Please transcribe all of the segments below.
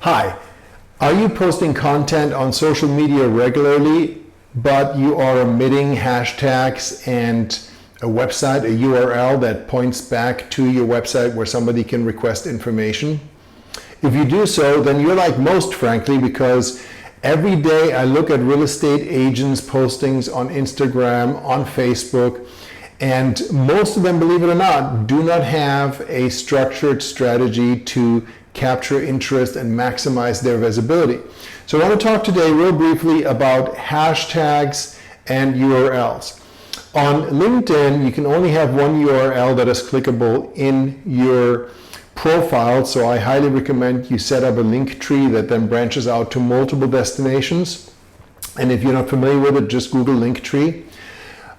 Hi, are you posting content on social media regularly, but you are omitting hashtags and a website, a URL that points back to your website where somebody can request information? If you do so, then you're like most, frankly, because every day I look at real estate agents' postings on Instagram, on Facebook, and most of them, believe it or not, do not have a structured strategy to capture interest and maximize their visibility. So I want to talk today real briefly about hashtags and URLs. On LinkedIn, you can only have one URL that is clickable in your profile, so I highly recommend you set up a link tree that then branches out to multiple destinations. And if you're not familiar with it, just Google Linktree.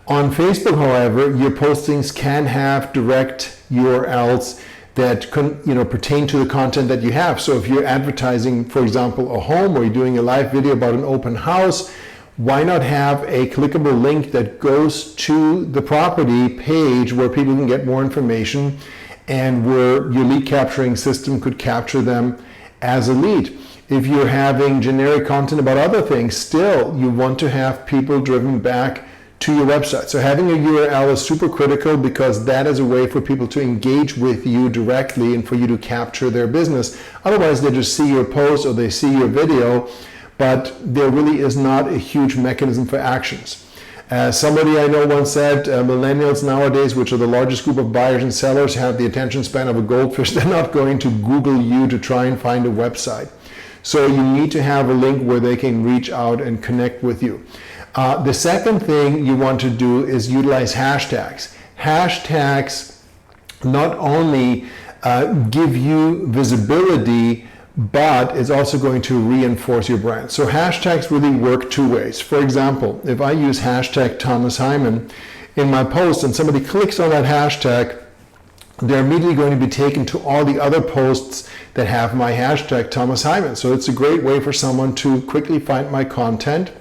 On Facebook, however, your postings can have direct URLs that pertain to the content that you have. So if you're advertising, for example, a home, or you're doing a live video about an open house, why not have a clickable link that goes to the property page where people can get more information and where your lead capturing system could capture them as a lead. If you're having generic content about other things, still you want to have people driven back to your website. So having a URL is super critical because that is a way for people to engage with you directly and for you to capture their business. Otherwise, they just see your post or they see your video, but there really is not a huge mechanism for actions. Somebody I know once said, millennials nowadays, which are the largest group of buyers and sellers, have the attention span of a goldfish. They're not going to Google you to try and find a website. So you need to have a link where they can reach out and connect with you. The second thing you want to do is utilize hashtags. Hashtags not only give you visibility, but it's also going to reinforce your brand. So hashtags really work two ways. For example, if I use hashtag Thomas Hyman in my post and somebody clicks on that hashtag, they're immediately going to be taken to all the other posts that have my hashtag Thomas Hyman. So it's a great way for someone to quickly find my content.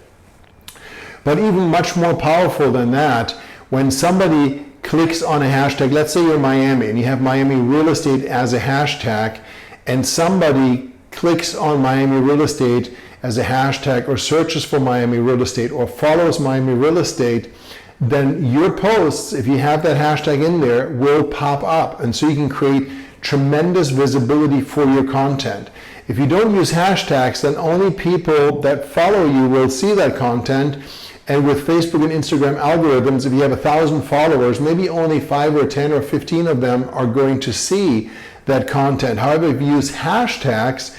But even much more powerful than that, when somebody clicks on a hashtag, let's say you're in Miami and you have Miami real estate as a hashtag, and somebody clicks on Miami real estate as a hashtag or searches for Miami real estate or follows Miami real estate, then your posts, if you have that hashtag in there, will pop up. And so you can create tremendous visibility for your content. If you don't use hashtags, then only people that follow you will see that content. And with Facebook and Instagram algorithms, if you have 1,000 followers, maybe only 5 or 10 or 15 of them are going to see that content. However, if you use hashtags,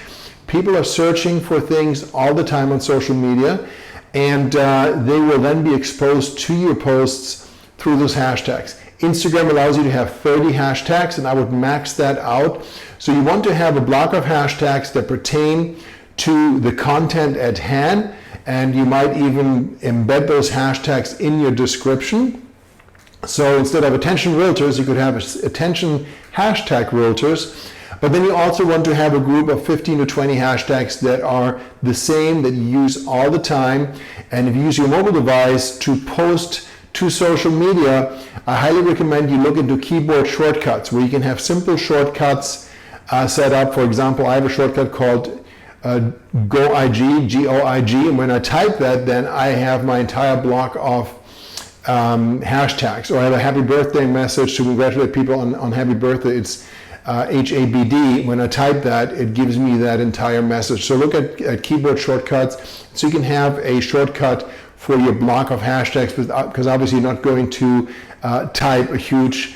people are searching for things all the time on social media, and they will then be exposed to your posts through those hashtags. Instagram allows you to have 30 hashtags, and I would max that out. So you want to have a block of hashtags that pertain to the content at hand, and you might even embed those hashtags in your description. So instead of attention realtors, you could have attention hashtag realtors, but then you also want to have a group of 15 to 20 hashtags that are the same, that you use all the time. And if you use your mobile device to post to social media, I highly recommend you look into keyboard shortcuts where you can have simple shortcuts set up. For example, I have a shortcut called GOIG, G-O-I-G, and when I type that, then I have my entire block of hashtags. Or I have a happy birthday message to congratulate people on happy birthday. It's HABD. When I type that, it gives me that entire message. So look at keyboard shortcuts so you can have a shortcut for your block of hashtags, because obviously you're not going to type a huge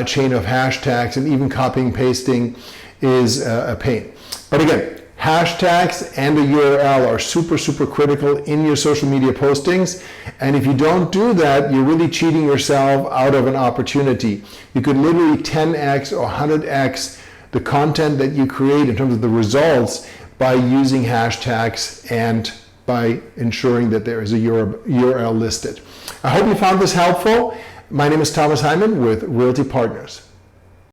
chain of hashtags, and even copying and pasting is a pain. But again, hashtags and a URL are super, super critical in your social media postings. And if you don't do that, you're really cheating yourself out of an opportunity. You could literally 10x or 100x the content that you create in terms of the results by using hashtags and by ensuring that there is a URL listed. I hope you found this helpful. My name is Thomas Hyman with Realty Partners.